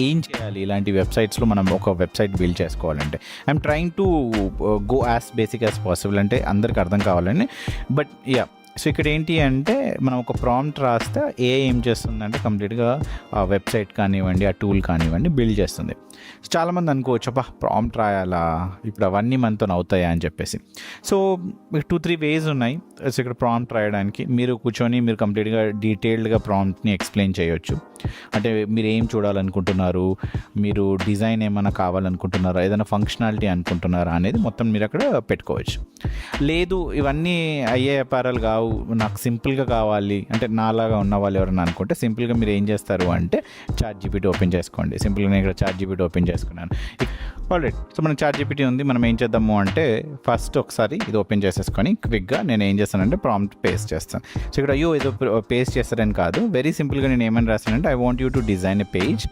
ఏం చేయాలి ఇలాంటి వెబ్సైట్స్లో మనం ఒక వెబ్సైట్ బిల్డ్ చేసుకోవాలంటే? I'm trying to go as basic as possible, అంటే అందరికి అర్థం కావాలని. బట్ యా, సో ఇక్కడ ఏంటి అంటే మనం ఒక ప్రాంప్ట్ రాస్తే ఏం చేస్తుందంటే కంప్లీట్గా ఆ వెబ్సైట్ కానివ్వండి, ఆ టూల్ కానివ్వండి బిల్డ్ చేస్తుంది. సో చాలామంది అనుకోవచ్చు, అబ్బా ప్రాంప్ట్ రాయాలా, ఇప్పుడు అవన్నీ మనతో అవుతాయా అని చెప్పేసి. సో 2-3 వేస్ ఉన్నాయి. సో ఇక్కడ ప్రాంప్ట్ రాయడానికి మీరు కూర్చొని మీరు కంప్లీట్గా డీటెయిల్డ్గా ప్రాంప్ట్ని ఎక్స్ప్లెయిన్ చేయొచ్చు. అంటే మీరు ఏం చూడాలనుకుంటున్నారు, మీరు డిజైన్ ఏమైనా కావాలనుకుంటున్నారా, ఏదైనా ఫంక్షనాలిటీ అనుకుంటున్నారా అనేది మొత్తం మీరు అక్కడ పెట్టుకోవచ్చు. లేదు ఇవన్నీ అయ్యే వ్యాపారాలు కావు, నాకు సింపుల్గా కావాలి అంటే నాలాగా ఉన్న వాళ్ళు ఎవరైనా అనుకుంటే సింపుల్గా మీరు ఏం చేస్తారు అంటే ChatGPT ఓపెన్ చేసుకోండి. సింపుల్గా నేను ఇక్కడ ChatGPT ఓపెన్ చేసుకున్నాను. ఆల్రైట్, సో మనం ChatGPT ఉంది. మనం ఏం చేద్దాము అంటే ఫస్ట్ ఒకసారి ఇది ఓపెన్ చేసేసుకొని క్విక్గా నేను ఏం చేస్తానంటే ప్రాంప్ట్ పేస్ట్ చేస్తాను. సో ఇక్కడ ఏదో పేస్ట్ చేస్తారని కాదు, వెరీ సింపుల్గా నేను ఏమని రాస్తానంటే I want you to design a page